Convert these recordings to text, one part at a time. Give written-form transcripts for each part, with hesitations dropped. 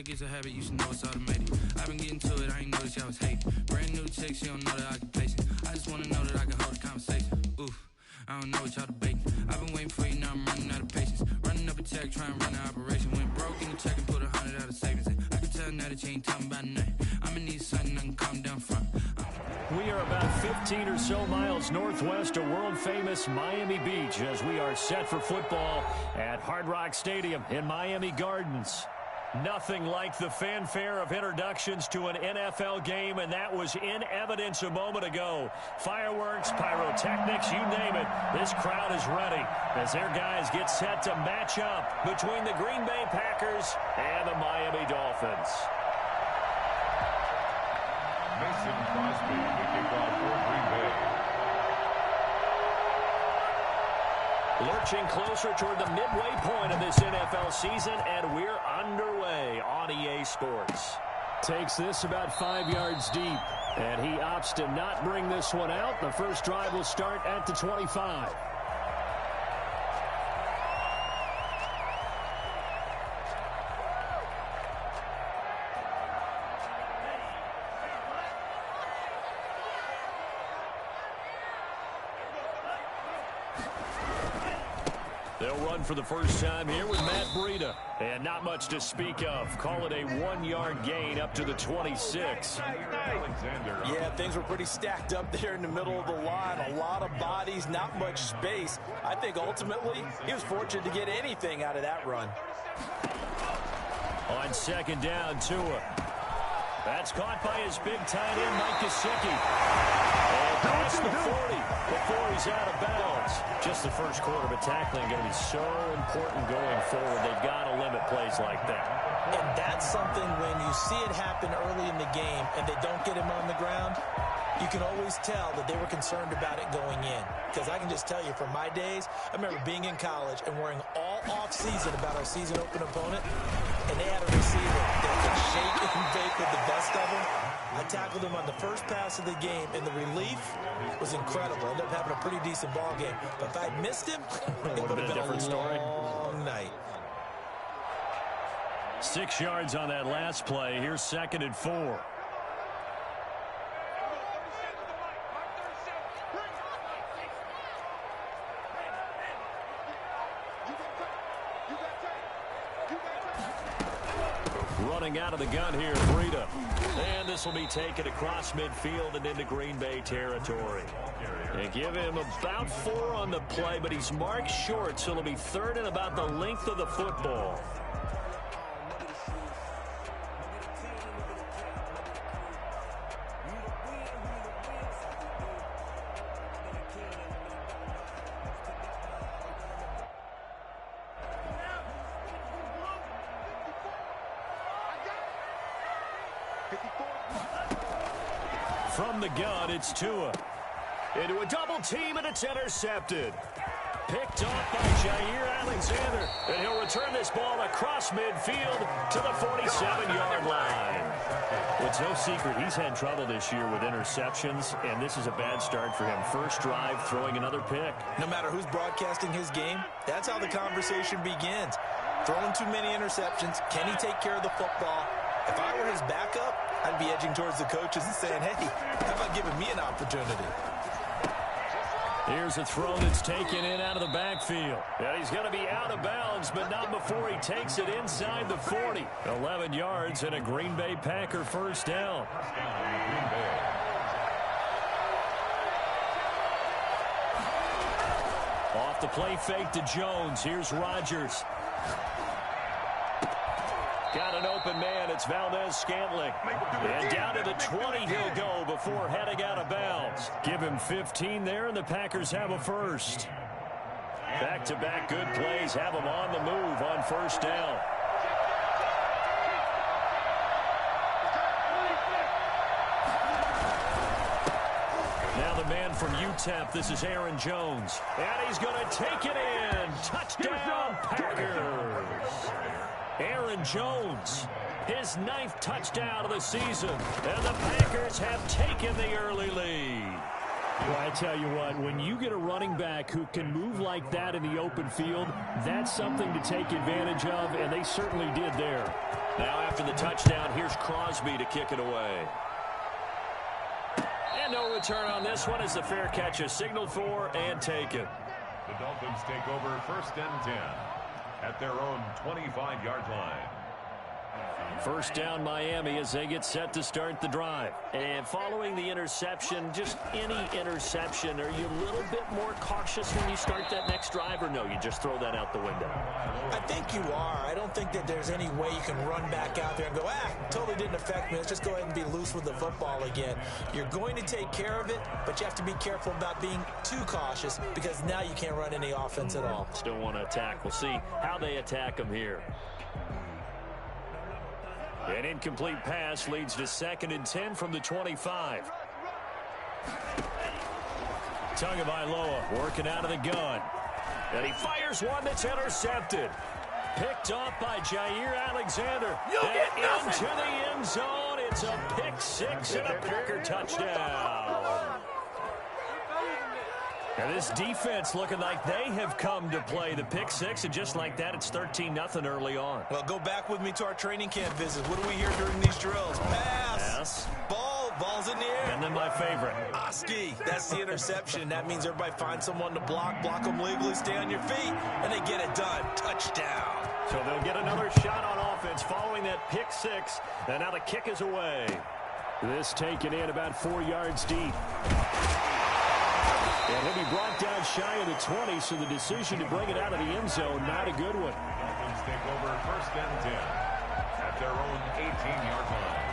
like it's a habit, you should know it's automated. I've been getting to it, I ain't noticed y'all was hating. Brand new chick, she don't know the occupation. I just wanna know that I can hold a conversation. Oof, I don't know what y'all debating. I've been waiting for you, now I'm running out of patience. Running up a check, trying to run an operation. Went broke in the check and put 100 out of savings in. I can tell now that you ain't talking about nothing. I'ma need something I can calm down from. We are about 15 or so miles northwest of world-famous Miami Beach as we are set for football at Hard Rock Stadium in Miami Gardens. Nothing like the fanfare of introductions to an NFL game, and that was in evidence a moment ago. Fireworks, pyrotechnics, you name it. This crowd is ready as their guys get set to match up between the Green Bay Packers and the Miami Dolphins. Mason Crosby to kick off for Green Bay. Lurching closer toward the midway point of this NFL season, and we're underway on EA Sports. Takes this about 5 yards deep, and he opts to not bring this one out. The first drive will start at the 25. They'll run for the first time here with Matt Breida. And not much to speak of. Call it a 1-yard gain up to the 26. Yeah, things were pretty stacked up there in the middle of the line. A lot of bodies, not much space. I think ultimately he was fortunate to get anything out of that run. On second down, Tua. That's caught by his big tight end, Mike Gesicki. And past the 40 before he's out of bounds. Just the first quarter, but tackling going to be so important going forward. They've got to limit plays like that. And that's something when you see it happen early in the game and they don't get him on the ground, you can always tell that they were concerned about it going in. Because I can just tell you from my days, I remember being in college and worrying all off-season about our season open opponent, and they had a receiver that could shake and bake with the best of them. I tackled him on the first pass of the game, and the relief was incredible. Ended up having a pretty decent ball game. But if I'd missed him, it would have been a different story. Long night. 6 yards on that last play. Here's 2nd and 4. Running out of the gun here, Breida. And this will be taken across midfield and into Green Bay territory. They give him about 4 on the play, but he's marked short, so it'll be 3rd and about the length of the football. From the gun, it's Tua. Into a double team, and it's intercepted. Picked off by Jair Alexander. And he'll return this ball across midfield to the 47-yard line. It's no secret he's had trouble this year with interceptions, and this is a bad start for him. First drive, throwing another pick. No matter who's broadcasting his game, that's how the conversation begins. Throwing too many interceptions. Can he take care of the football? If I were his backup, I'd be edging towards the coaches and saying, hey, how about giving me an opportunity? Here's a throw that's taken in out of the backfield. And he's going to be out of bounds, but not before he takes it inside the 40. 11 yards and a Green Bay Packer first down. Off the play fake to Jones. Here's Rodgers. Got an open man. It's Valdez-Scantling. And down to the 20 he'll go before heading out of bounds. Give him 15 there, and the Packers have a first. Back-to-back good plays have them on the move on first down. Now the man from UTEP, this is Aaron Jones. And he's going to take it in. Touchdown, Packers. Aaron Jones, his 9th touchdown of the season, and the Packers have taken the early lead. Well, I tell you what, when you get a running back who can move like that in the open field, that's something to take advantage of, and they certainly did there. Now after the touchdown, here's Crosby to kick it away. And no return on this one as the fair catch is signaled for and taken. The Dolphins take over 1st and 10 at their own 25-yard line. First down Miami as they get set to start the drive. And following the interception, just any interception, are you a little bit more cautious when you start that next drive, or no, you just throw that out the window? I think you are. I don't think that there's any way you can run back out there and go, totally didn't affect me. Let's just go ahead and be loose with the football again. You're going to take care of it, but you have to be careful about being too cautious because now you can't run any offense at all. Still want to attack. We'll see how they attack them here. An incomplete pass leads to 2nd and 10 from the 25. Tagovailoa working out of the gun. And he fires one that's intercepted. Picked off by Jair Alexander. And into the end zone. It's a pick six and a Packer touchdown. And this defense looking like they have come to play the pick six, and just like that, it's 13-0 early on. Well, go back with me to our training camp visits. What do we hear during these drills? Pass. Yes. Ball's in the air. And then my favorite. Oski. That's the interception. That means everybody finds someone to block them legally, stay on your feet, and they get it done. Touchdown. So they'll get another shot on offense following that pick six, and now the kick is away. This taken in about 4 yards deep. And he'll be brought down shy of the 20, so the decision to bring it out of the end zone, not a good one. Dolphins take over 1st and 10 at their own 18-yard line.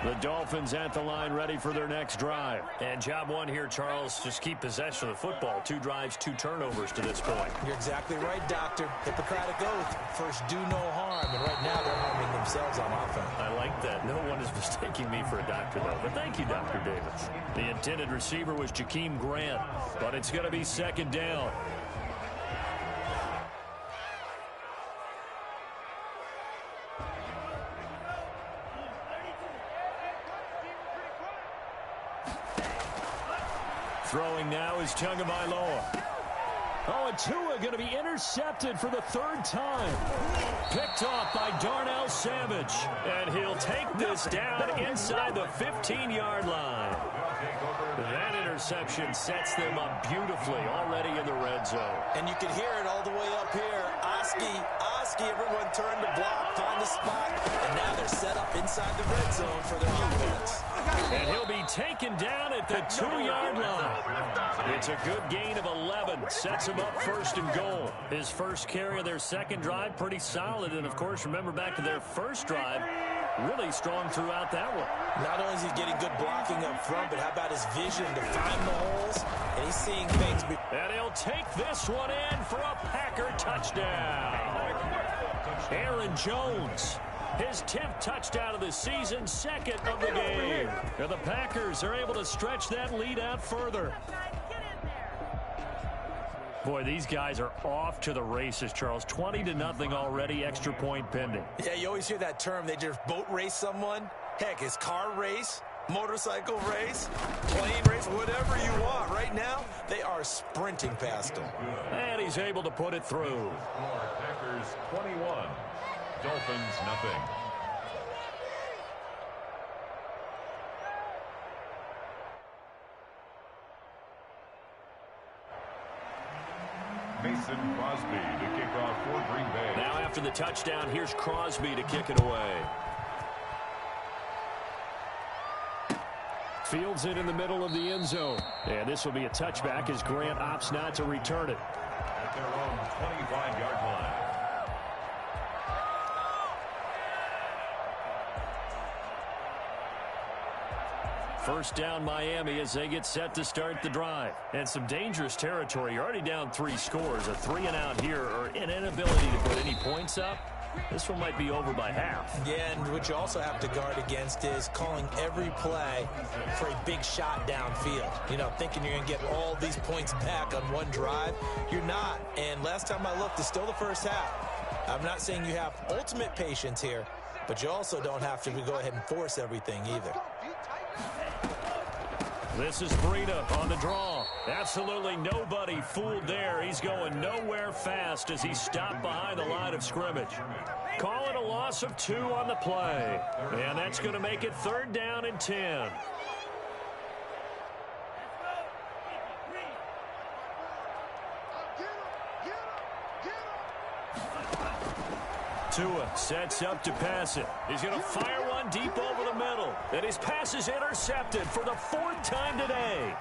The Dolphins at the line ready for their next drive. And job one here, Charles, just keep possession of the football. 2 drives, 2 turnovers to this point. You're exactly right, Doctor. Hippocratic oath. First, do no harm. And right now, they're harming themselves on offense. I like that. No one is mistaking me for a doctor, though. But thank you, Dr. Davis. The intended receiver was Jakeem Grant, but it's going to be 2nd down. Throwing now is Tagovailoa. Oh, and Tua going to be intercepted for the 3rd time. Picked off by Darnell Savage. And he'll take this down inside the 15-yard line. That interception sets them up beautifully already in the red zone. And you can hear it all the way up here. Oski, everyone turned to block, find the spot, and now they're set up inside the red zone for their offense. And he'll be taken down at the 2-yard line. It's a good gain of 11. Sets him up 1st and goal. His first carry of their 2nd drive, pretty solid. And, of course, remember back to their first drive, really strong throughout that one. Not only is he getting good blocking up front, but how about his vision to find the holes? And he's seeing things. And he'll take this one in for a Packer touchdown. Aaron Jones. His 10th touchdown of the season, 2nd of the game. And the Packers are able to stretch that lead out further. Boy, these guys are off to the races, Charles. 20-0 already, extra point pending. Yeah, you always hear that term. They just boat race someone. Heck, it's car race, motorcycle race, plane race, whatever you want. Right now, they are sprinting past him. And he's able to put it through. Packers 21. Dolphins nothing. Mason Crosby to kick off for Green Bay. Now after the touchdown, here's Crosby to kick it away. Fields it in the middle of the end zone. And this will be a touchback as Grant opts not to return it. At their own 25-yard line. First down Miami as they get set to start the drive. And some dangerous territory. You're already down 3 scores. A 3-and-out here or an inability to put any points up. This one might be over by half. Yeah, and what you also have to guard against is calling every play for a big shot downfield. You know, thinking you're going to get all these points back on one drive. You're not. And last time I looked, it's still the first half. I'm not saying you have ultimate patience here, but you also don't have to go ahead and force everything either. This is Breida on the draw. Absolutely nobody fooled there. He's going nowhere fast as he's stopped behind the line of scrimmage. Call it a loss of 2 on the play. And that's going to make it 3rd down and 10. Tua sets up to pass it. He's going to fire one deep over the middle. And his pass is intercepted for the 4th time today.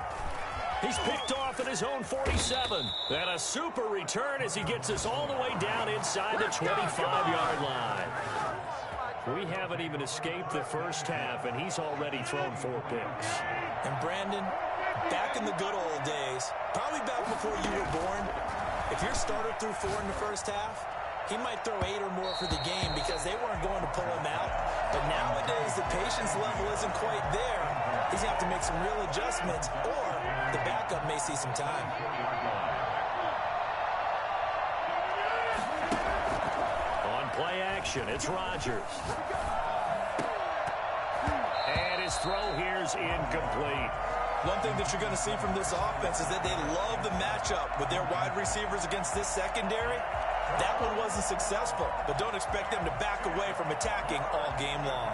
He's picked off at his own 47. And a super return as he gets us all the way down inside the 25-yard line. We haven't even escaped the first half, and he's already thrown 4 picks. And Brandon, back in the good old days, probably back before you were born, if your starter threw 4 in the first half, he might throw 8 or more for the game because they weren't going to pull him out. But nowadays, the patience level isn't quite there. He's going to have to make some real adjustments, or the backup may see some time. On play action, it's Rodgers. And his throw here's incomplete. One thing that you're going to see from this offense is that they love the matchup with their wide receivers against this secondary. That one wasn't successful, but don't expect them to back away from attacking all game long.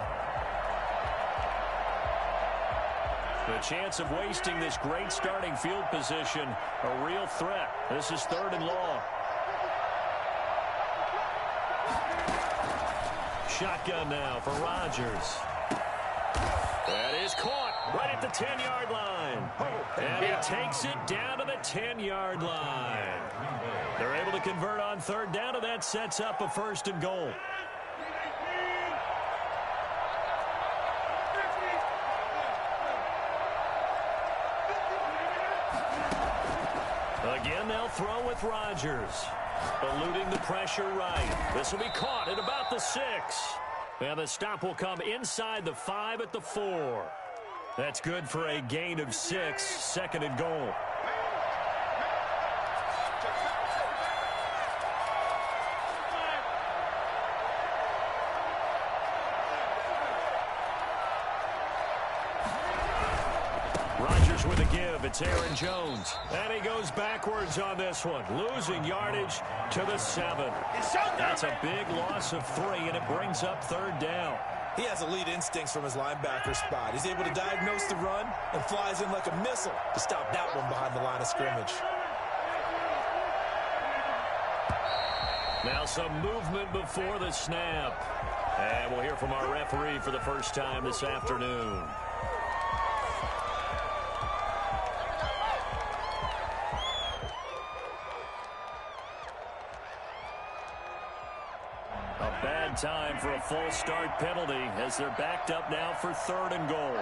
The chance of wasting this great starting field position, a real threat. This is 3rd and long. Shotgun now for Rodgers. That is caught right at the 10-yard line. And he takes it down to the 10-yard line. They're able to convert on 3rd down, and that sets up a 1st and goal. Again, they'll throw with Rodgers. Eluding the pressure right. This will be caught at about the 6. And the stop will come inside the 5 at the 4. That's good for a gain of 6, 2nd and goal. Rodgers with a give. It's Aaron Jones. And he goes backwards on this one, losing yardage to the 7. That's a big loss of 3, and it brings up 3rd down. He has elite instincts from his linebacker spot. He's able to diagnose the run and flies in like a missile to stop that one behind the line of scrimmage. Now some movement before the snap. And we'll hear from our referee for the first time this afternoon. Time for a full start penalty as they're backed up now for 3rd and goal.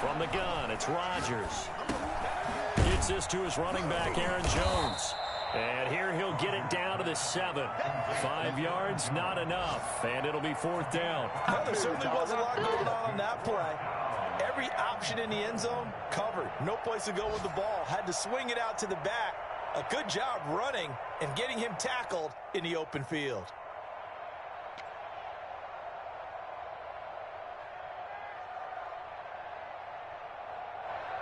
From the gun, it's Rodgers. Gets this to his running back, Aaron Jones. And here he'll get it down to the 7. 5 yards, not enough. And it'll be 4th down. Well, there certainly wasn't a lot going on that play. Every option in the end zone covered. No place to go with the ball. Had to swing it out to the back. A good job running and getting him tackled in the open field.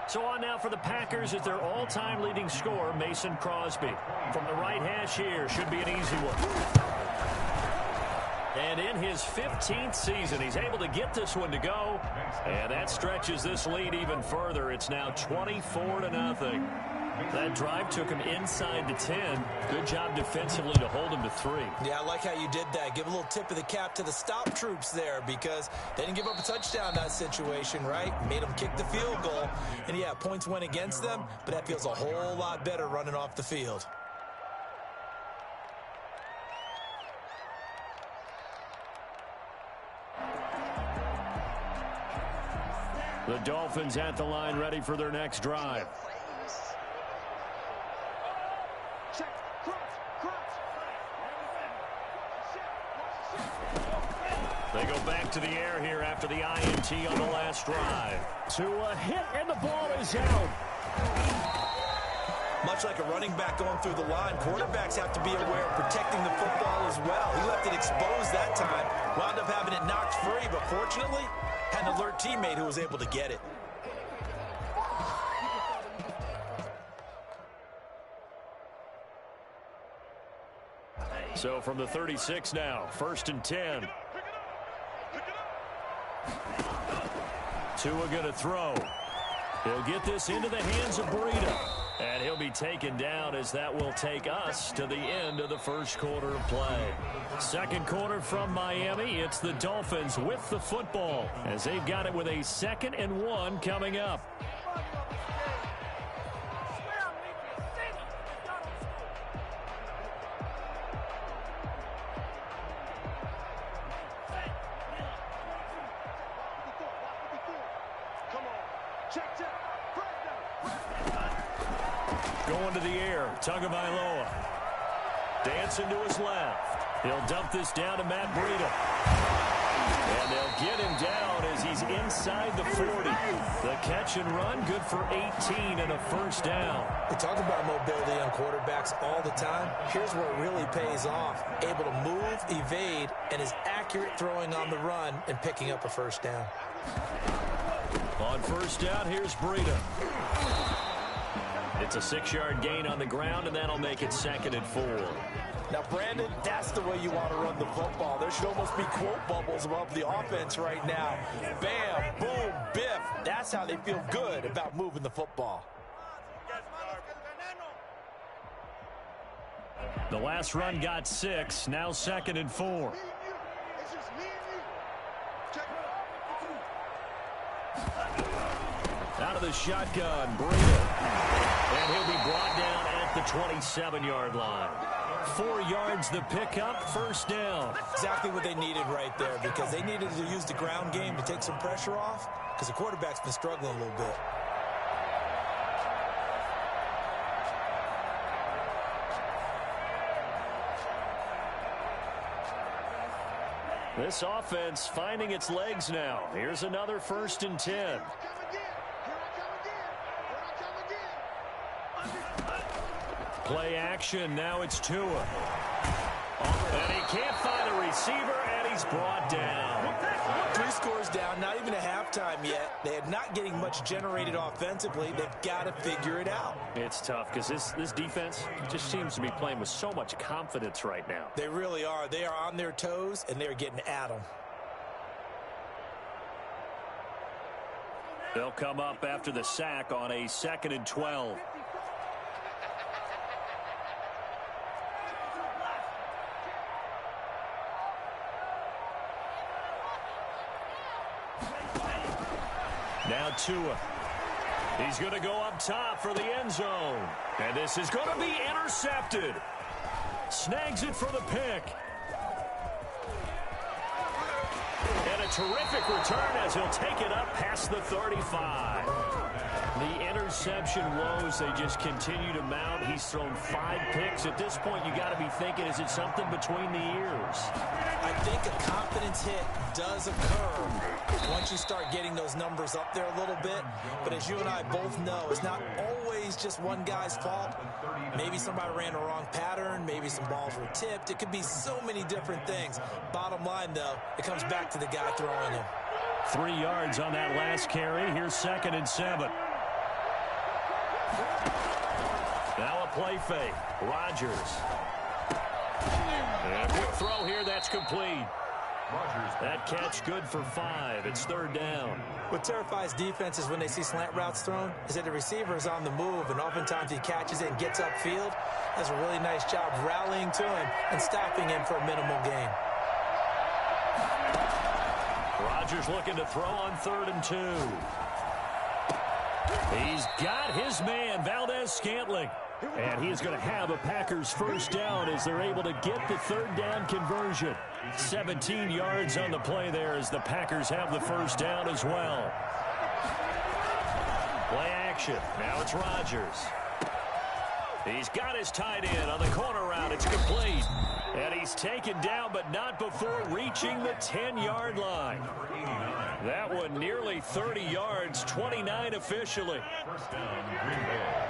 So on now for the Packers is their all-time leading scorer, Mason Crosby. From the right hash here, should be an easy one. And in his 15th season, he's able to get this one to go. And that stretches this lead even further. It's now 24-0. That drive took him inside the 10. Good job defensively to hold him to 3. Yeah, I like how you did that. Give a little tip of the cap to the stop troops there because they didn't give up a touchdown in that situation, right? Made them kick the field goal. And, yeah, points went against them, but that feels a whole lot better running off the field. The Dolphins at the line ready for their next drive. They go back to the air here after the INT on the last drive. To a hit, and the ball is out. Much like a running back going through the line, quarterbacks have to be aware of protecting the football as well. He left it exposed that time, wound up having it knocked free, but fortunately, Had an alert teammate who was able to get it. So from the 36 now, 1st and 10. Tua going to throw. He'll get this into the hands of Breida. And he'll be taken down as that will take us to the end of the first quarter of play. Second quarter from Miami. It's the Dolphins with the football as they've got it with a 2nd and 1 coming up. Going to the air, Tagovailoa. Dancing to his left. He'll dump this down to Matt Breida. And they'll get him down as he's inside the 40. The catch and run, good for 18 and a first down. We talk about mobility on quarterbacks all the time. Here's where it really pays off. Able to move, evade, and is accurate throwing on the run and picking up a first down. On first down, here's Breida. It's a 6-yard gain on the ground, and that'll make it 2nd and 4. Now, Brandon, that's the way you want to run the football. There should almost be quote bubbles above the offense right now. Bam, boom, biff. That's how they feel good about moving the football. The last run got 6, now 2nd and 4. Out of the shotgun, Breida. And he'll be brought down at the 27-yard line. 4 yards the pickup, first down. Exactly what they needed right there, because they needed to use the ground game to take some pressure off, because the quarterback's been struggling a little bit. This offense finding its legs now. Here's another 1st and 10. Play action, now it's Tua. And he can't find a receiver, and he's brought down. 3 scores down, not even a halftime yet. They are not getting much generated offensively. They've got to figure it out. It's tough because this defense just seems to be playing with so much confidence right now. They really are. They are on their toes, and they're getting at them. They'll come up after the sack on a 2nd and 12. Now Tua. He's going to go up top for the end zone. And this is going to be intercepted. Snags it for the pick. And a terrific return as he'll take it up past the 35. The interception woes, they just continue to mount. He's thrown 5 picks. At this point, you got to be thinking, is it something between the ears? I think a confidence hit does occur once you start getting those numbers up there a little bit. But as you and I both know, it's not always just one guy's fault. Maybe somebody ran a wrong pattern. Maybe some balls were tipped. It could be so many different things. Bottom line, though, it comes back to the guy throwing him. 3 yards on that last carry. Here's 2nd and 7. Now a play fake. Rodgers. And a quick throw here. That's complete. That catch good for 5. It's 3rd down. What terrifies defenses when they see slant routes thrown is that the receiver is on the move, and oftentimes he catches it and gets upfield. Does a really nice job rallying to him and stopping him for a minimal gain. Rodgers looking to throw on 3rd and 2. He's got his man, Valdez-Scantling. And he is going to have a Packers first down as they're able to get the 3rd down conversion. 17 yards on the play there as the Packers have the first down as well. Play action. Now it's Rodgers. He's got his tight end on the corner route. It's complete. And he's taken down, but not before reaching the 10-yard line. That one nearly 30 yards, 29 officially. First down, Green Bay.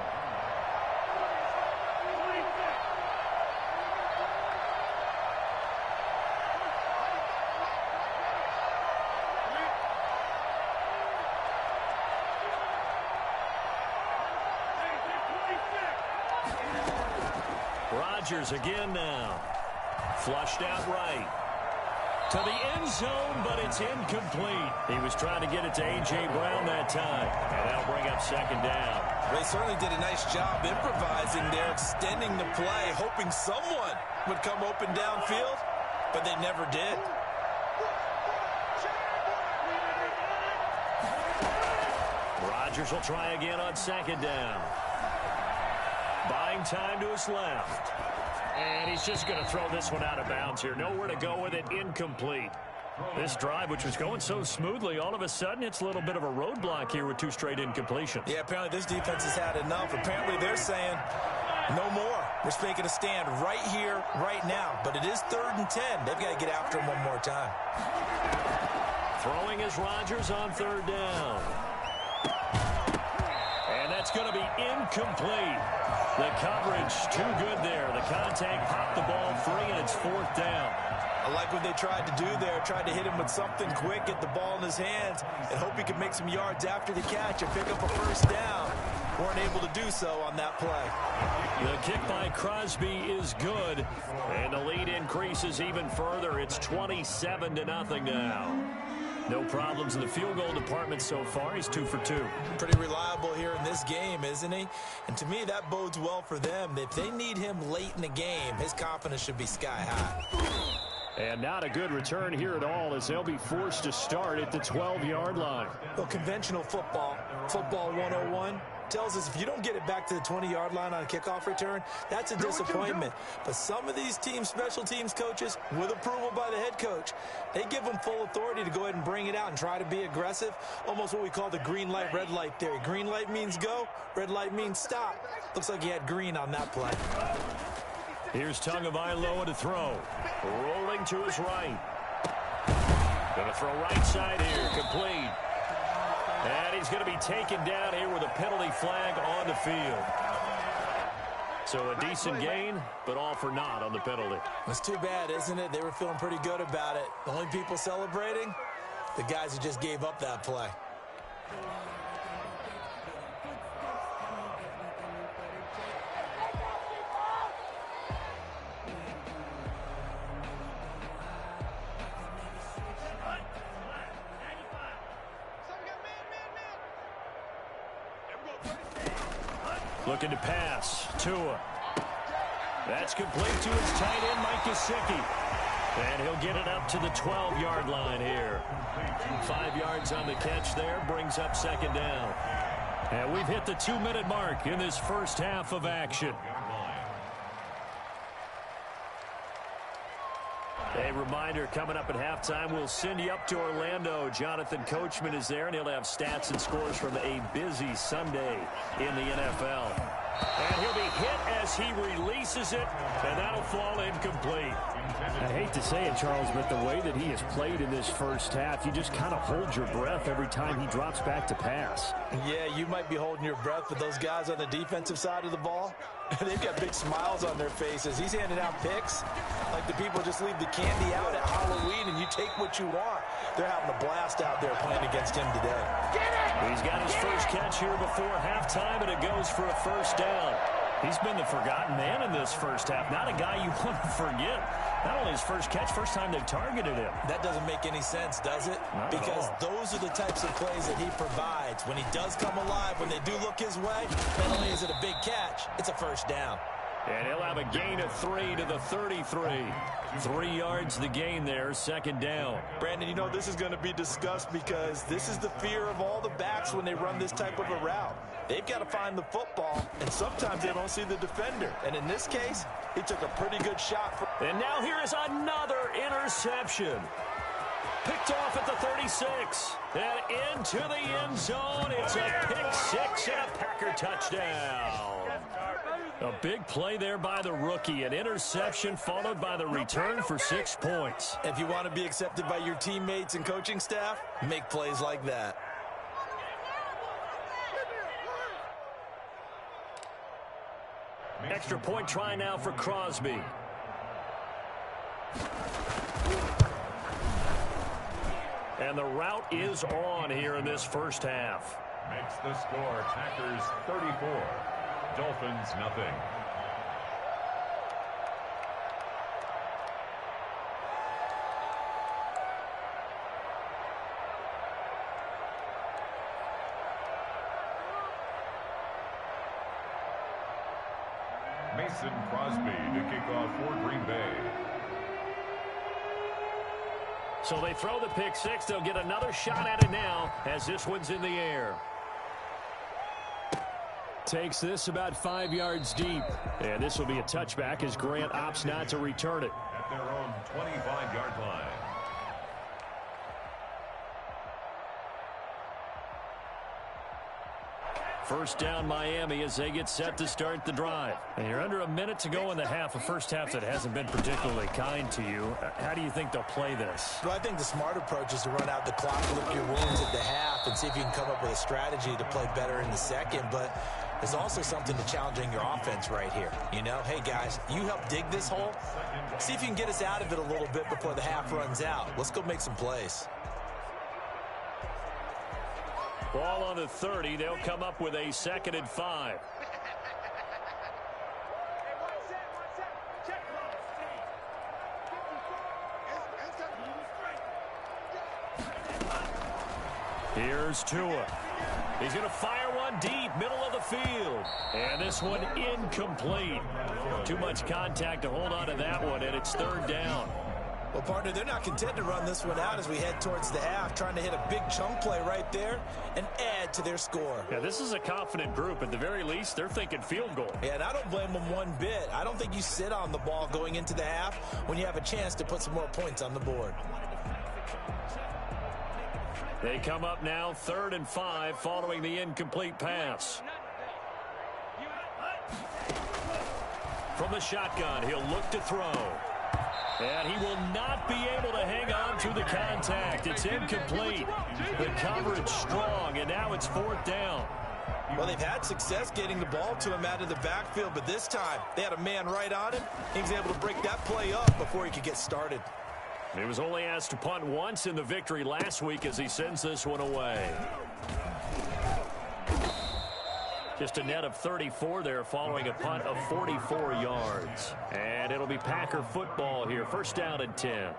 Rodgers again now. Flushed out right. To the end zone, but it's incomplete. He was trying to get it to A.J. Brown that time. And that'll bring up second down. They certainly did a nice job improvising there, extending the play, hoping someone would come open downfield, but they never did. Rodgers will try again on second down. Buying time to his left. And he's just going to throw this one out of bounds here. Nowhere to go with it. Incomplete. This drive, which was going so smoothly, all of a sudden it's a little bit of a roadblock here with 2 straight incompletions. Yeah, apparently this defense has had enough. Apparently they're saying no more. We're making a stand right here, right now. But it is 3rd and 10. They've got to get after him one more time. Throwing is Rodgers on 3rd down. And that's going to be incomplete. The coverage too good there. The contact popped the ball free, and it's 4th down. I like what they tried to do there. Tried to hit him with something quick, get the ball in his hands, and hope he could make some yards after the catch and pick up a 1st down. Weren't able to do so on that play. The kick by Crosby is good, and the lead increases even further. It's 27-0 now. No problems in the field goal department so far. He's 2 for 2. Pretty reliable here in this game, isn't he? And to me, that bodes well for them. If they need him late in the game, his confidence should be sky high. And not a good return here at all, as they'll be forced to start at the 12-yard line. Well, conventional football 101, tells us if you don't get it back to the 20-yard line on a kickoff return, that's a disappointment. But some of these teams, special teams coaches, with approval by the head coach, they give them full authority to go ahead and bring it out and try to be aggressive, almost what we call the green light, red light theory. Green light means go, red light means stop. Looks like he had green on that play. Here's Tagovailoa to throw. Rolling to his right. Going to throw right side here, complete. And he's going to be taken down here with a penalty flag on the field. So a decent gain, but all for naught on the penalty. It's too bad, isn't it? They were feeling pretty good about it. The only people celebrating, the guys who just gave up that play. Looking to pass. Tua. That's complete to his tight end, Mike Gesicki. And he'll get it up to the 12-yard line here. 5 yards on the catch there, brings up second down. And we've hit the 2-minute mark in this first half of action. A reminder, coming up at halftime, we'll send you up to Orlando. Jonathan Coachman is there, and he'll have stats and scores from a busy Sunday in the NFL. And he'll be hit as he releases it, and that'll fall incomplete. I hate to say it, Charles, but the way that he has played in this first half, you just kind of hold your breath every time he drops back to pass. Yeah, you might be holding your breath, but those guys on the defensive side of the ball, they've got big smiles on their faces. He's handing out picks like the people just leave the candy out at Halloween and you take what you want. They're having a blast out there playing against him today. He's got his first catch here before halftime, and it goes for a first down. He's been the forgotten man in this first half. Not a guy you want to forget. Not only his first catch, first time they've targeted him. That doesn't make any sense, does it? Not because those are the types of plays that he provides. When he does come alive, when they do look his way, not only is it a big catch, it's a first down. And he'll have a gain of 3 to the 33. 3 yards the gain there, second down. Brandon, you know this is going to be discussed because this is the fear of all the backs when they run this type of a route. They've got to find the football, and sometimes they don't see the defender. And in this case, he took a pretty good shot. And now here is another interception. Picked off at the 36. And into the end zone. It's a pick six and a Packer touchdown. A big play there by the rookie. An interception followed by the return for 6 points. If you want to be accepted by your teammates and coaching staff, make plays like that. Extra point try now for Crosby. And the route is on here in this first half. Makes the score Packers 34, Dolphins nothing. Mason Crosby to kick off for Green Bay. So they throw the pick six. They'll get another shot at it now as this one's in the air. Takes this about 5 yards deep. And this will be a touchback as Grant opts not to return it. At their own 25-yard line. First down Miami as they get set to start the drive. And you're under a minute to go in the half, a first half that hasn't been particularly kind to you. How do you think they'll play this? Well, I think the smart approach is to run out the clock, lick your wounds at the half, and see if you can come up with a strategy to play better in the second. But there's also something to challenging your offense right here. You know, hey, guys, you help dig this hole. See if you can get us out of it a little bit before the half runs out. Let's go make some plays. Ball on the 30. They'll come up with a 2nd and 5. Here's Tua. He's going to fire one deep, middle of the field. And this one incomplete. Too much contact to hold on to that one, and it's 3rd down. Well, partner, they're not content to run this one out as we head towards the half, trying to hit a big chunk play right there and add to their score. Yeah, this is a confident group. At the very least, they're thinking field goal. Yeah, and I don't blame them one bit. I don't think you sit on the ball going into the half when you have a chance to put some more points on the board. They come up now 3rd and 5 following the incomplete pass. From the shotgun, he'll look to throw. And he will not be able to hang on to the contact. It's incomplete. The coverage strong, and now it's 4th down. Well, they've had success getting the ball to him out of the backfield, but this time they had a man right on him. He was able to break that play up before he could get started. He was only asked to punt once in the victory last week as he sends this one away. Just a net of 34 there following a punt of 44 yards. And it'll be Packer football here. 1st down and 10.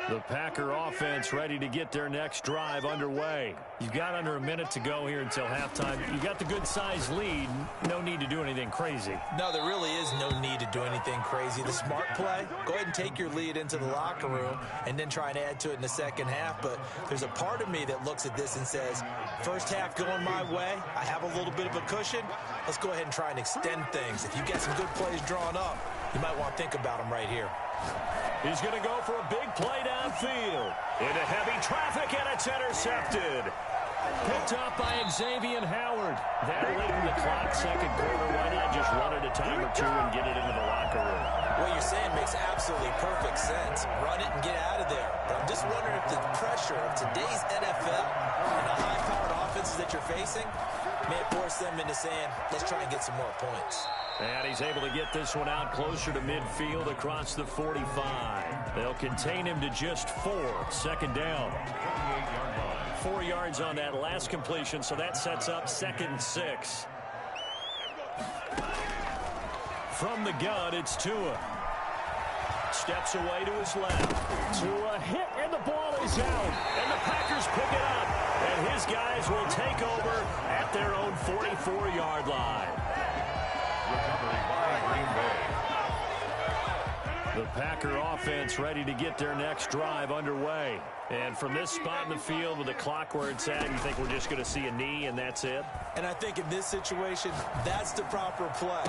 The Packer offense ready to get their next drive underway. You've got under a minute to go here until halftime. You've got the good-sized lead. No need to do anything crazy. No, there really is no need to do anything crazy. The smart play, go ahead and take your lead into the locker room and then try and add to it in the second half. But there's a part of me that looks at this and says, first half going my way, I have a little bit of a cushion. Let's go ahead and try and extend things. If you've got some good plays drawn up, you might want to think about them right here. He's going to go for a big play downfield. Into heavy traffic, and it's intercepted. Picked up by Xavier Howard. That late in the clock, 2nd quarter. Why not just run it a time or two and get it into the locker room? What you're saying makes absolutely perfect sense. Run it and get out of there. But I'm just wondering if the pressure of today's NFL and the high-powered offenses that you're facing may force them into saying, let's try and get some more points. And he's able to get this one out closer to midfield across the 45. They'll contain him to just 4. 2nd down. 4 yards on that last completion, so that sets up 2nd and 6. From the gun, it's Tua. Steps away to his left. Tua hit, and the ball is out. And the Packers pick it up. And his guys will take over at their own 44-yard line. Recovery by Green Bay. The Packer offense ready to get their next drive underway. And from this spot in the field with the clock where it's at, you think we're just going to see a knee and that's it? And I think in this situation, that's the proper play.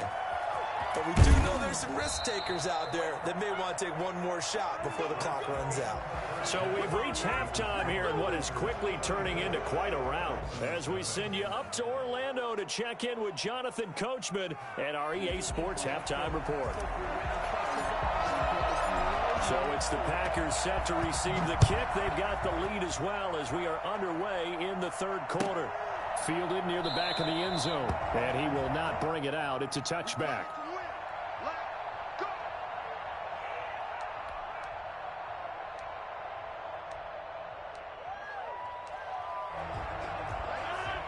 But we do know there's some risk takers out there that may want to take one more shot before the clock runs out. So we've reached halftime here in what is quickly turning into quite a rout as we send you up to Orlando to check in with Jonathan Coachman at our EA Sports Halftime Report. So it's the Packers set to receive the kick. They've got the lead as well as we are underway in the 3rd quarter. Fielded near the back of the end zone, and he will not bring it out. It's a touchback.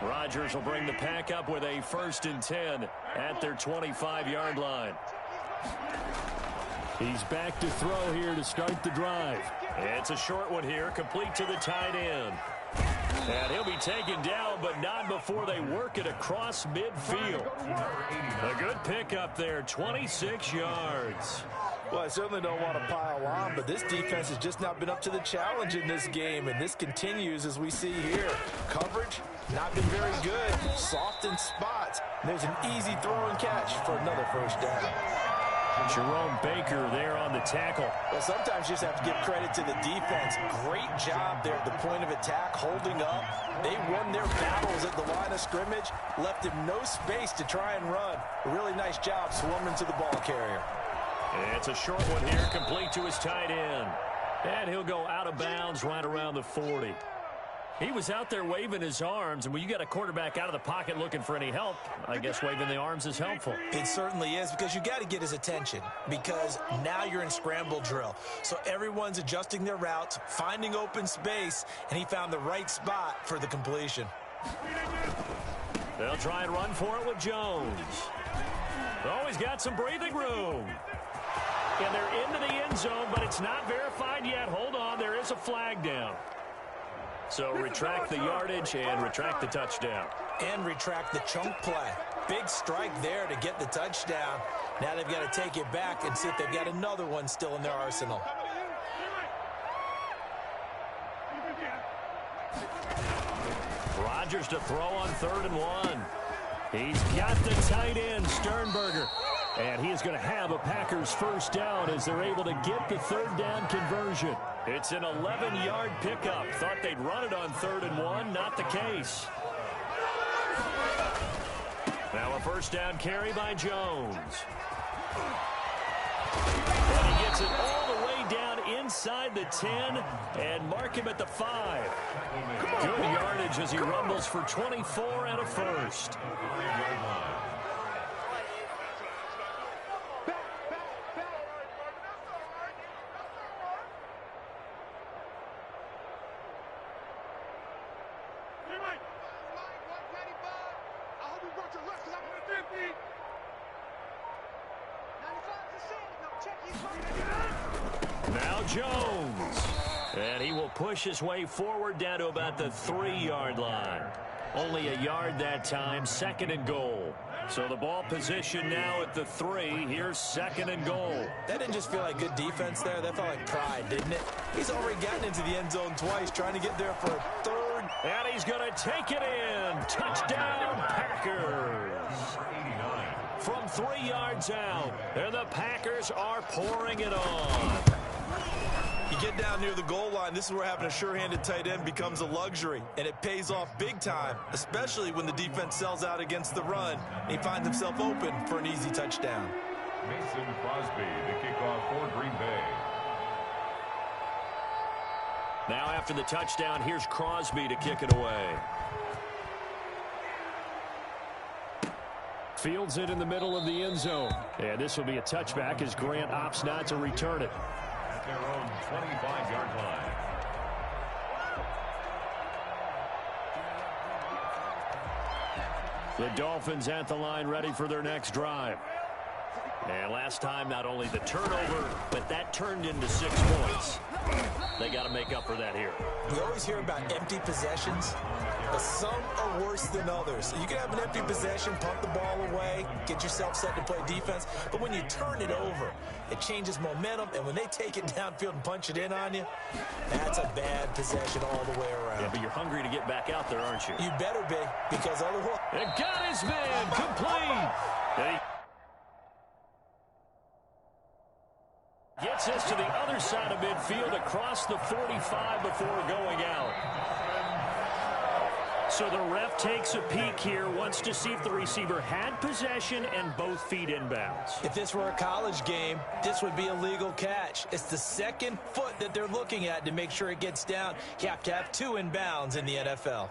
Rodgers will bring the Pack up with a 1st and 10 at their 25-yard line. He's back to throw here to start the drive. It's a short one here, complete to the tight end. And he'll be taken down, but not before they work it across midfield. A good pickup there, 26 yards. Well, I certainly don't want to pile on, but this defense has just not been up to the challenge in this game, and this continues as we see here. Coverage, not been very good. Soft in spots. There's an easy throw and catch for another first down. Jerome Baker there on the tackle. Well, sometimes you just have to give credit to the defense. Great job there at the point of attack, holding up. They won their battles at the line of scrimmage, left him no space to try and run. A really nice job swarming to the ball carrier. It's a short one here, complete to his tight end. And he'll go out of bounds right around the 40. He was out there waving his arms, and when you got a quarterback out of the pocket looking for any help, I guess waving the arms is helpful. It certainly is, because you got to get his attention, because now you're in scramble drill. So everyone's adjusting their routes, finding open space, and he found the right spot for the completion. They'll try and run for it with Jones. Oh, he's got some breathing room. And they're into the end zone, but it's not verified yet. Hold on, there is a flag down. So retract the yardage and retract the touchdown. And retract the chunk play. Big strike there to get the touchdown. Now they've got to take it back and see if they've got another one still in their arsenal. Rodgers to throw on 3rd and 1. He's got the tight end, Sternberger. And he is going to have a Packers first down as they're able to get the 3rd down conversion. It's an 11-yard pickup. Thought they'd run it on 3rd and 1. Not the case. Now a first down carry by Jones. And he gets it all the way down inside the 10 and mark him at the 5. Good yardage as he rumbles for 24 and a first. Now Jones. And he will push his way forward down to about the 3-yard line. Only a yard that time, 2nd and goal. So the ball position now at the 3. Here's 2nd and goal. That didn't just feel like good defense there. That felt like pride, didn't it? He's already gotten into the end zone twice, trying to get there for a 3rd. And he's going to take it in. Touchdown, Packers. From 3 yards out, and the Packers are pouring it on. You get down near the goal line, this is where having a sure-handed tight end becomes a luxury, and it pays off big time, especially when the defense sells out against the run, and he finds himself open for an easy touchdown. Mason Crosby, the kickoff for Green Bay. Now after the touchdown, here's Crosby to kick it away. Fields it in the middle of the end zone. And this will be a touchback as Grant opts not to return it. At their own 25-yard line. The Dolphins at the line ready for their next drive. And last time, not only the turnover, but that turned into 6 points. They got to make up for that here. You always hear about empty possessions, but some are worse than others. You can have an empty possession, pump the ball away, get yourself set to play defense, but when you turn it over, it changes momentum, and when they take it downfield and punch it in on you, that's a bad possession all the way around. Yeah, but you're hungry to get back out there, aren't you? You better be, because otherwise... It got his man complete. And he gets us to the other side of midfield across the 45 before going out. So the ref takes a peek here, wants to see if the receiver had possession and both feet inbounds. If this were a college game, this would be a legal catch. It's the 2nd foot that they're looking at to make sure it gets down. You have to have 2 inbounds in the NFL.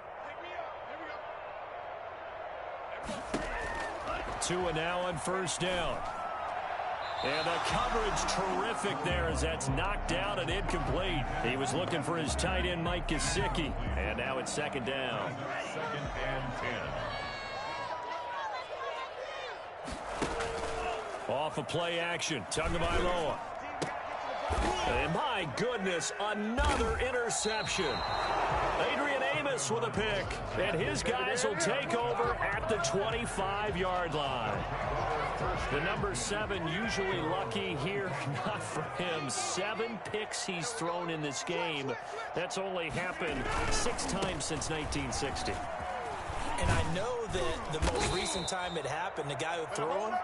2 and now on first down. And the coverage terrific there as that's knocked down and incomplete. He was looking for his tight end, Mike Gesicki. And now it's 2nd down. 2nd and 10. Off of play action. Tagovailoa. And my goodness, another interception. Adrian Amos with a pick. And his guys will take over at the 25-yard line. The number 7 usually lucky here. Not for him. 7 picks he's thrown in this game. That's only happened 6 times since 1960. And I know that the most recent time it happened, the guy who threw him,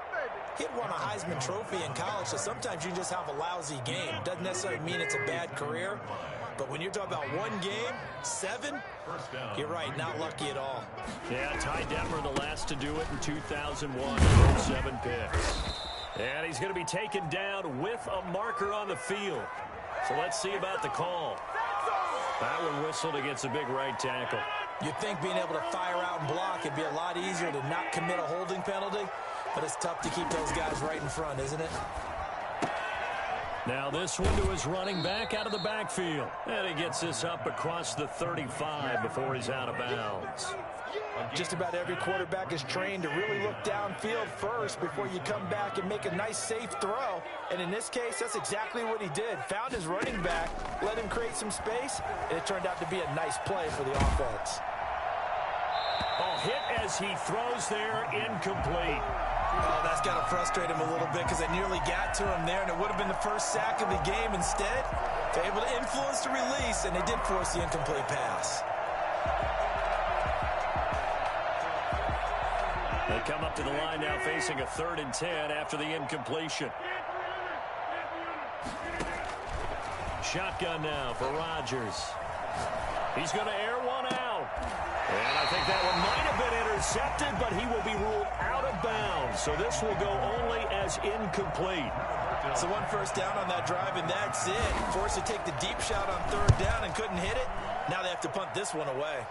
he had won a Heisman Trophy in college, so sometimes you just have a lousy game. Doesn't necessarily mean it's a bad career, but when you're talking about one game, 7, you're right, not lucky at all. Yeah, Ty Detmer, the last to do it in 2001, 7 picks. And he's going to be taken down with a marker on the field. So let's see about the call. That one whistled against a big right tackle. You'd think being able to fire out and block it'd be a lot easier to not commit a holding penalty, but it's tough to keep those guys right in front, isn't it? Now this one to his running back out of the backfield. And he gets this up across the 35 before he's out of bounds. Just about every quarterback is trained to really look downfield first before you come back and make a nice, safe throw. And in this case, that's exactly what he did. Found his running back, let him create some space, and it turned out to be a nice play for the offense. Oh, hit as he throws there, incomplete. Oh, that's got to frustrate him a little bit because they nearly got to him there, and it would have been the first sack of the game. Instead, they're able to influence the release, and they did force the incomplete pass. They come up to the line now facing a 3rd and 10 after the incompletion. Shotgun now for Rodgers. He's going to air one out. And I think that one might have been intercepted, but he will be ruled out of bounds. So this will go only as incomplete. So 1 first down on that drive, and that's it. Forced to take the deep shot on 3rd down and couldn't hit it. Now they have to punt this one away.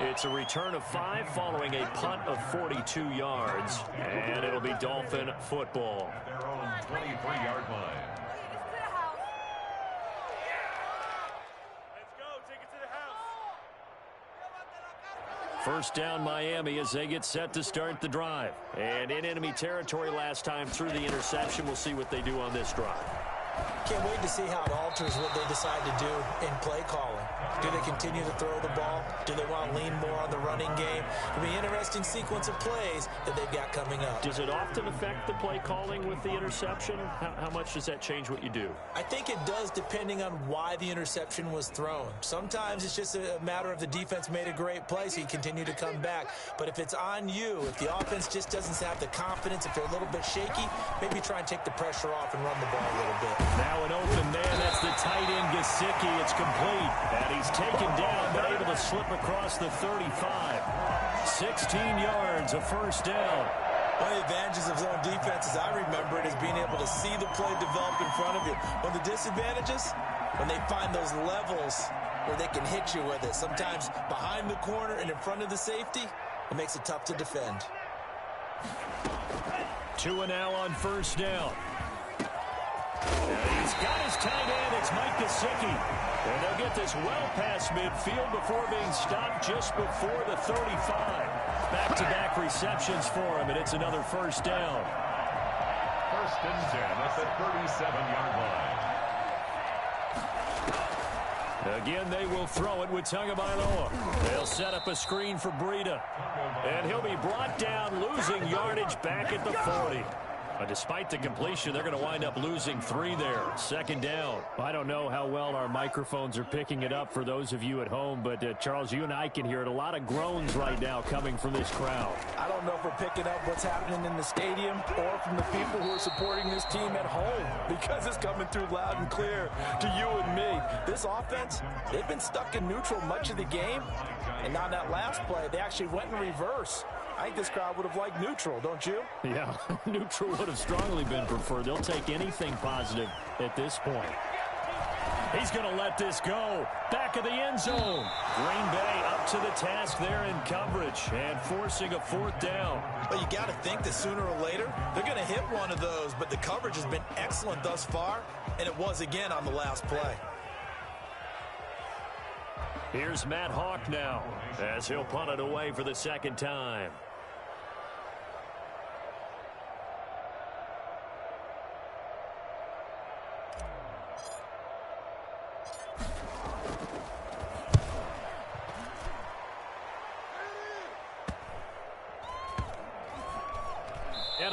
It's a return of 5 following a punt of 42 yards. And it'll be Dolphin football. At their own 23-yard line. First down Miami as they get set to start the drive. And in enemy territory last time through the interception. We'll see what they do on this drive. Can't wait to see how it alters what they decide to do in play calling. Do they continue to throw the ball? Do they want to lean more on the running game? It'll be an interesting sequence of plays that they've got coming up. Does it often affect the play calling with the interception? How much does that change what you do? I think it does depending on why the interception was thrown. Sometimes it's just a matter of the defense made a great play, so you continue to come back. But if it's on you, if the offense just doesn't have the confidence, if they're a little bit shaky, maybe try and take the pressure off and run the ball a little bit. Now an open man, that's the tight end Gesicki. It's complete. And he's taken down, but able to slip across the 35. 16 yards, a first down. One of the advantages of zone defense, as I remember it, is being able to see the play develop in front of you. One of the disadvantages, when they find those levels where they can hit you with it. Sometimes behind the corner and in front of the safety, it makes it tough to defend. 2 and now on first down. And he's got his tight end. It's Mike Gesicki. And they'll get this well past midfield before being stopped just before the 35. Back-to-back receptions for him, and it's another first down. 1st and 10 at the 37-yard line. Again, they will throw it with Tagovailoa. They'll set up a screen for Breida. And he'll be brought down, losing yardage back at the 40. Despite the completion, they're going to wind up losing 3 there. 2nd down. I don't know how well our microphones are picking it up for those of you at home, but Charles, you and I can hear it. A lot of groans right now coming from this crowd. I don't know if we're picking up what's happening in the stadium or from the people who are supporting this team at home, because it's coming through loud and clear to you and me. This offense, they've been stuck in neutral much of the game, and on that last play, they actually went in reverse. I think this crowd would have liked neutral, don't you? Yeah, neutral would have strongly been preferred. They'll take anything positive at this point. He's going to let this go. Back of the end zone. Green Bay up to the task there in coverage and forcing a 4th down. Well, you got to think that sooner or later they're going to hit one of those, but the coverage has been excellent thus far, and it was again on the last play. Here's Matt Hawk now as he'll punt it away for the 2nd time.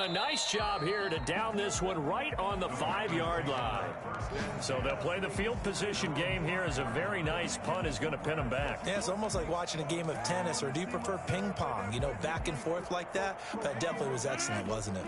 a nice job here to down this one right on the 5-yard line. So they'll play the field position game here as a very nice punt is going to pin them back. Yeah, it's almost like watching a game of tennis, or do you prefer ping pong? You know, back and forth like that? That definitely was excellent, wasn't it?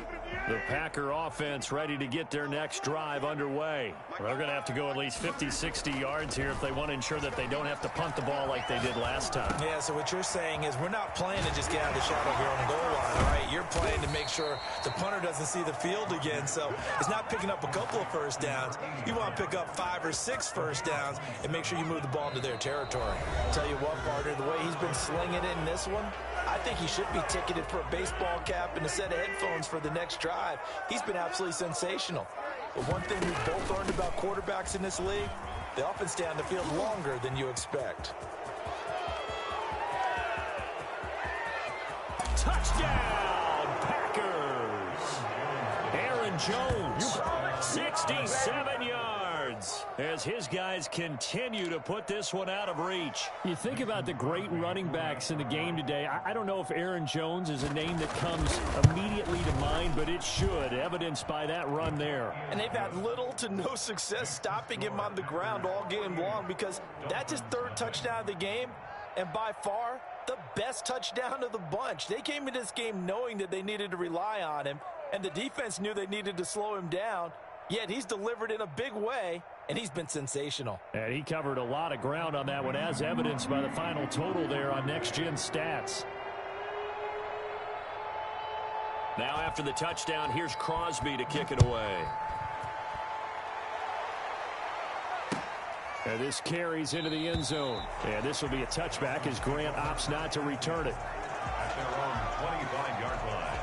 The Packer offense ready to get their next drive underway. They're going to have to go at least 50, 60 yards here if they want to ensure that they don't have to punt the ball like they did last time. Yeah, so what you're saying is we're not playing to just get out of the shadow here on the goal line, all right? You're playing to make sure the punter doesn't see the field again, so it's not picking up a couple of first downs. You want to pick up 5 or 6 first downs and make sure you move the ball into their territory. Tell you what, partner, the way he's been slinging it in this one, I think he should be ticketed for a baseball cap and a set of headphones for the next drive. He's been absolutely sensational. But one thing we've both learned about quarterbacks in this league, they often stay on the field longer than you expect. Touchdown, Packers! Aaron Jones, 67 yards, as his guys continue to put this one out of reach. You think about the great running backs in the game today. I don't know if Aaron Jones is a name that comes immediately to mind, but it should, evidenced by that run there. And they've had little to no success stopping him on the ground all game long, because that's his 3rd touchdown of the game, and by far the best touchdown of the bunch. They came into this game knowing that they needed to rely on him, and the defense knew they needed to slow him down, yet he's delivered in a big way, and he's been sensational. And he covered a lot of ground on that one, as evidenced by the final total there on Next Gen Stats. Now after the touchdown, here's Crosby to kick it away. And this carries into the end zone. And this will be a touchback as Grant opts not to return it. At their own 25-yard line.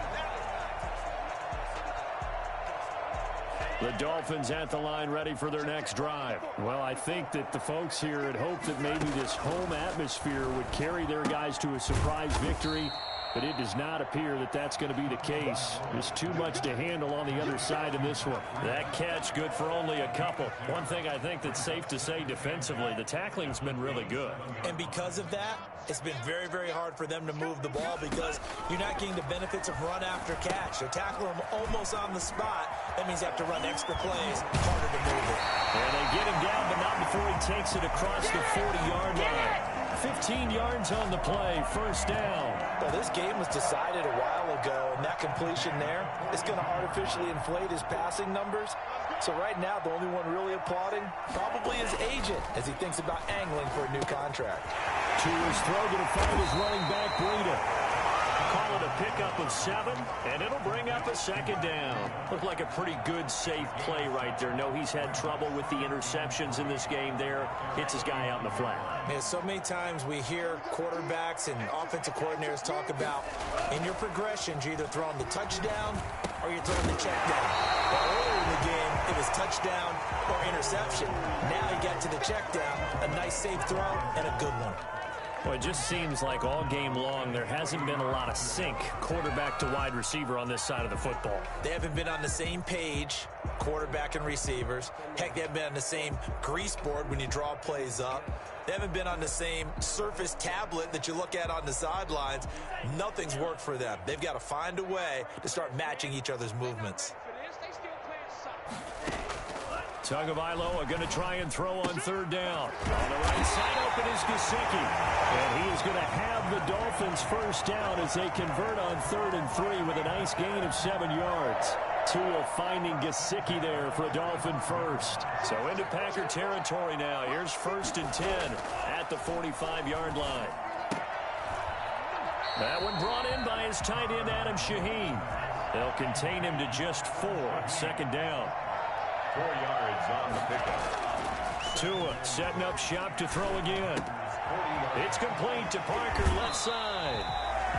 The Dolphins at the line ready for their next drive. Well, I think that the folks here had hoped that maybe this home atmosphere would carry their guys to a surprise victory, but it does not appear that that's going to be the case. There's too much to handle on the other side in this one. That catch good for only a couple. One thing I think that's safe to say defensively, the tackling's been really good. And because of that, it's been very, very hard for them to move the ball, because you're not getting the benefits of run after catch. They're tackling him almost on the spot. That means they have to run extra plays, harder to move it. And they get him down, but not before he takes it across the 40-yard line. 15 yards on the play, first down. Well, this game was decided a while ago, and that completion there is going to artificially inflate his passing numbers. So right now, the only one really applauding probably his agent as he thinks about angling for a new contract. To his throw, going to find his running back, Breida. Call it a pickup of 7, and it'll bring up a second down. Looked like a pretty good, safe play right there. No, he's had trouble with the interceptions in this game there. Hits his guy out in the flat. Man, so many times we hear quarterbacks and offensive coordinators talk about, in your progressions, you're either throwing the touchdown or you're throwing the check down. Well, earlier in the game, it was touchdown or interception. Now you got to the check down, a nice safe throw, and a good one. Well, it just seems like all game long there hasn't been a lot of sync quarterback to wide receiver on this side of the football. They haven't been on the same page, quarterback and receivers. Heck, they haven't been on the same grease board when you draw plays up. They haven't been on the same surface tablet that you look at on the sidelines. Nothing's worked for them. They've got to find a way to start matching each other's movements. Tagovailoa going to try and throw on 3rd down. On the right side open is Gesicki. And he is going to have the Dolphins first down as they convert on 3rd and 3 with a nice gain of 7 yards. Tua finding Gesicki there for a Dolphin first. So into Packer territory now. Here's 1st and 10 at the 45-yard line. That one brought in by his tight end, Adam Shaheen. They'll contain him to just 4. 2nd down. 4 yards on the pickup. Tua setting up shop to throw again. It's complete to Parker, left side.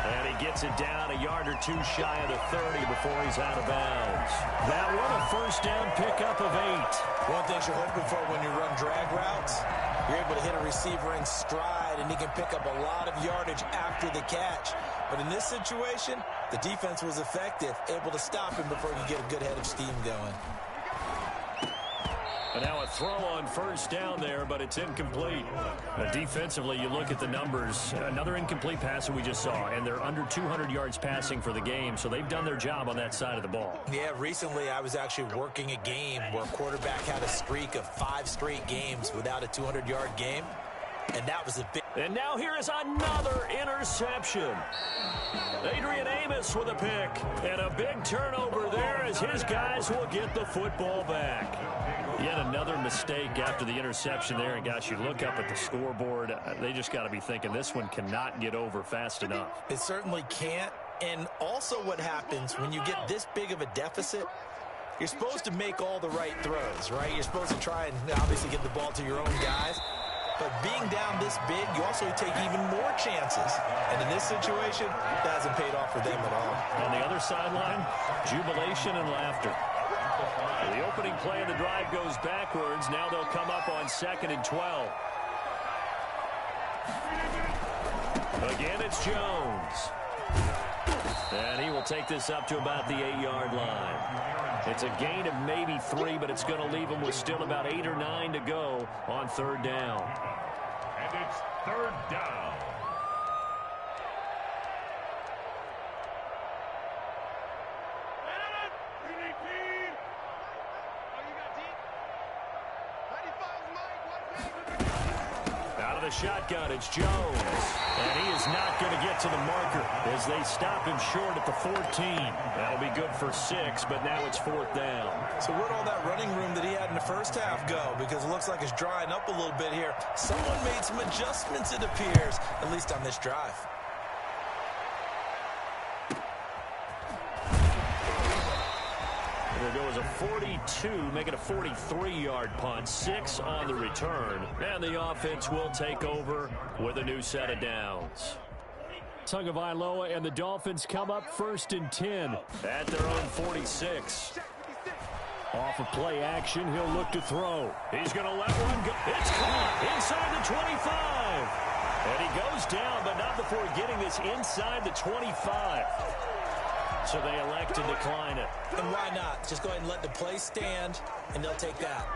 And he gets it down a yard or 2 shy of the 30 before he's out of bounds. That one a first down pickup of 8. One thing you're hoping for when you run drag routes, you're able to hit a receiver in stride, and he can pick up a lot of yardage after the catch. But in this situation, the defense was effective, able to stop him before he could get a good head of steam going. And now a throw on first down there, but it's incomplete. Defensively, you look at the numbers. Another incomplete pass that we just saw, and they're under 200 yards passing for the game, so they've done their job on that side of the ball. Yeah, recently I was actually working a game where a quarterback had a streak of 5 straight games without a 200-yard game, and that was a big... And now here is another interception. Adrian Amos with a pick, and a big turnover there as his guys will get the football back. Yet another mistake after the interception there. And, gosh, you look up at the scoreboard, they just got to be thinking this one cannot get over fast enough. It certainly can't. And also what happens when you get this big of a deficit, you're supposed to make all the right throws, right? You're supposed to try and obviously get the ball to your own guys. But being down this big, you also take even more chances. And in this situation, that hasn't paid off for them at all. On the other sideline, jubilation and laughter. The opening play of the drive goes backwards. Now they'll come up on 2nd and 12. Again, it's Jones. And he will take this up to about the 8-yard line. It's a gain of maybe 3, but it's going to leave him with still about 8 or 9 to go on 3rd down. And it's 3rd down. Shotgun, it's Jones, and he is not going to get to the marker as they stop him short at the 14. That'll be good for 6, but now it's 4th down. So where'd all that running room that he had in the first half go? Because it looks like it's drying up a little bit here. Someone made some adjustments, it appears, at least on this drive. There goes a 42, make it a 43-yard punt, 6 on the return, and the offense will take over with a new set of downs. Tagovailoa and the Dolphins come up 1st and 10 at their own 46. Off of play action, he'll look to throw. He's going to let one go. It's caught inside the 25. And he goes down, but not before getting this inside the 25. So they elect to decline it. And why not? Just go ahead and let the play stand, and they'll take that.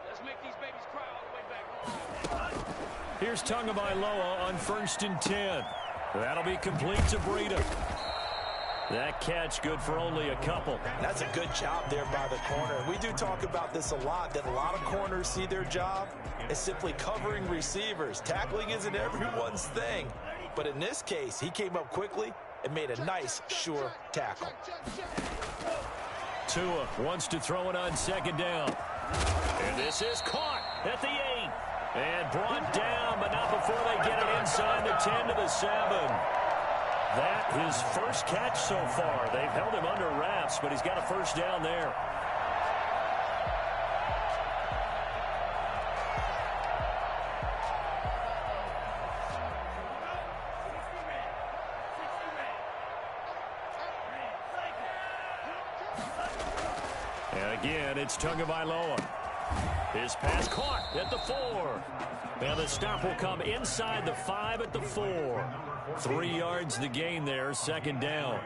Let's make these babies cry all the way back. Here's Tagovailoa on 1st and 10. That'll be complete to Breida. That catch good for only a couple. That's a good job there by the corner. We do talk about this a lot, that a lot of corners see their job as simply covering receivers. Tackling isn't everyone's thing. But in this case, he came up quickly and made a nice, sure tackle. Tua wants to throw it on 2nd down. And this is caught at the 8. And brought down, but not before they get it inside the 10 to the 7. That his first catch so far. They've held him under wraps, but he's got a 1st down there. And again, it's Tagovailoa. His pass caught at the 4. And the stop will come inside the 5 at the 4. 3 yards the gain there, 2nd down.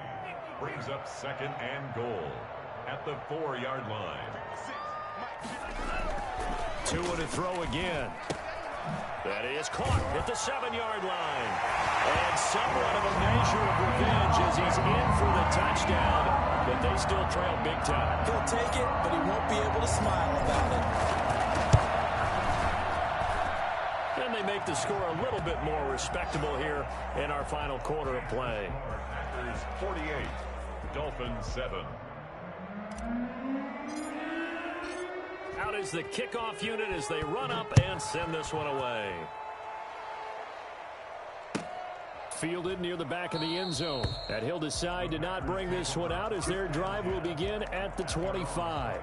Brings up 2nd and goal at the 4-yard line. Tua to throw again. That is caught at the 7-yard line. And somewhat of a measure of revenge as he's in for the touchdown, but they still trail big time. He'll take it, but he won't be able to smile about it. And they make the score a little bit more respectable here in our final quarter of play. Packers 48, Dolphins 7. Out is the kickoff unit as they run up and send this one away. Fielded near the back of the end zone. And he'll decide to not bring this one out as their drive will begin at the 25.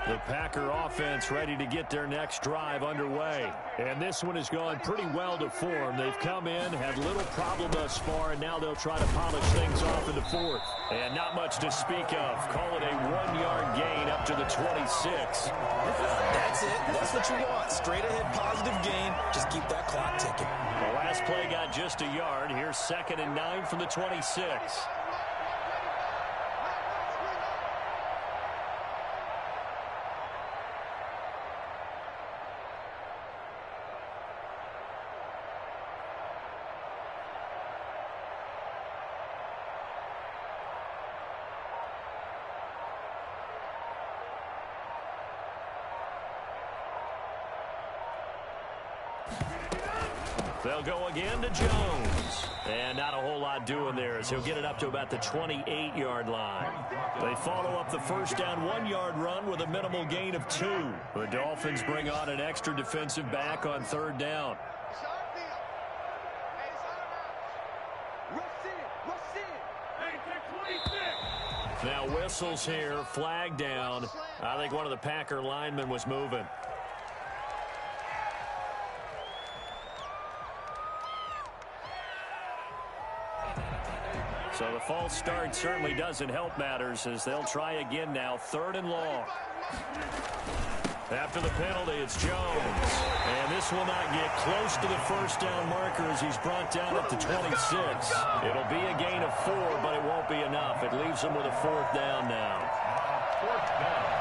The Packer offense ready to get their next drive underway. And this one has gone pretty well to form. They've come in, had little problem thus far, and now they'll try to polish things off in the fourth. And not much to speak of. Call it a 1-yard gain up to the 26. That's it. That's what you want. Straight ahead positive gain. Just keep that clock ticking. The last play got just a yard. Here's 2nd and 9 from the 26. They'll go again to Jones. And not a whole lot doing there as he'll get it up to about the 28-yard line. They follow up the first down 1-yard run with a minimal gain of 2. The Dolphins bring on an extra defensive back on 3rd down. Now whistles here, flag down. I think one of the Packer linemen was moving. So the false start certainly doesn't help matters as they'll try again now. 3rd and long. After the penalty, it's Jones. And this will not get close to the first down marker as he's brought down at the 26. It'll be a gain of 4, but it won't be enough. It leaves him with a 4th down now. 4th down.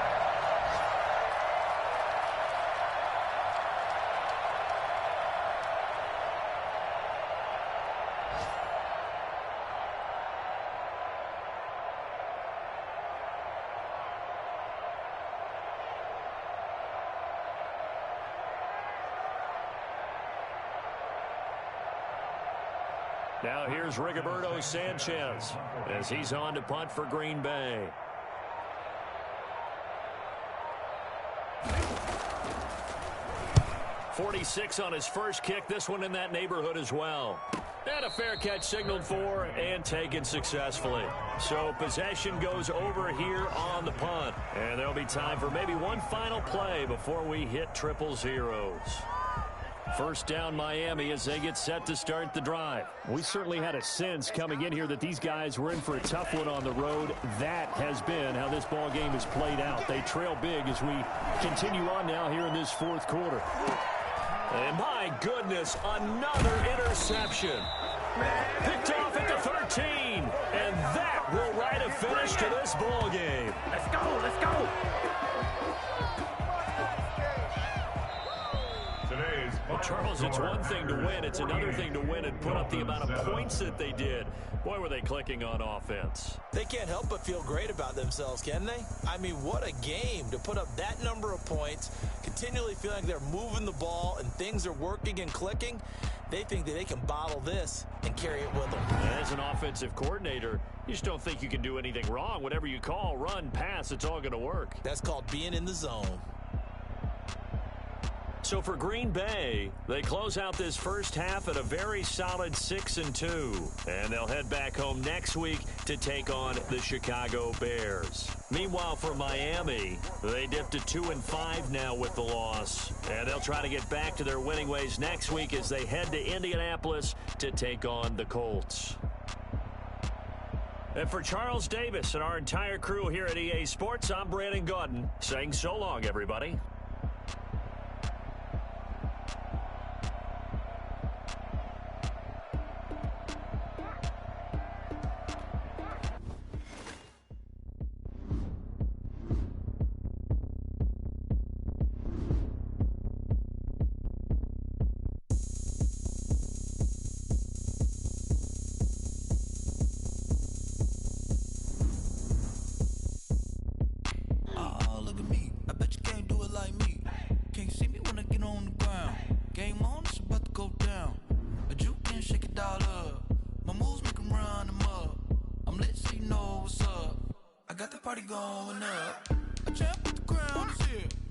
Now here's Rigoberto Sanchez as he's on to punt for Green Bay. .46 on his first kick. This one in that neighborhood as well. And a fair catch signaled for and taken successfully. So possession goes over here on the punt. And there'll be time for maybe one final play before we hit 000. First down Miami as they get set to start the drive. We certainly had a sense coming in here that these guys were in for a tough one on the road. That has been how this ball game has played out. They trail big as we continue on now here in this 4th quarter. And my goodness, another interception. Picked off at the 13. And that will write a finish to this ball game. Let's go, let's go. Well, Charles, it's one thing to win. It's another thing to win and put up the amount of points that they did. Boy, were they clicking on offense. They can't help but feel great about themselves, can they? I mean, what a game to put up that number of points, continually feeling like they're moving the ball and things are working and clicking. They think that they can bottle this and carry it with them. As an offensive coordinator, you just don't think you can do anything wrong. Whatever you call, run, pass, it's all going to work. That's called being in the zone. So for Green Bay, they close out this first half at a very solid 6-2. And they'll head back home next week to take on the Chicago Bears. Meanwhile, for Miami, they dipped to 2-5 now with the loss. And they'll try to get back to their winning ways next week as they head to Indianapolis to take on the Colts. And for Charles Davis and our entire crew here at EA Sports, I'm Brandon Gaudin saying so long, everybody. Party going up. A champ with the crown is here.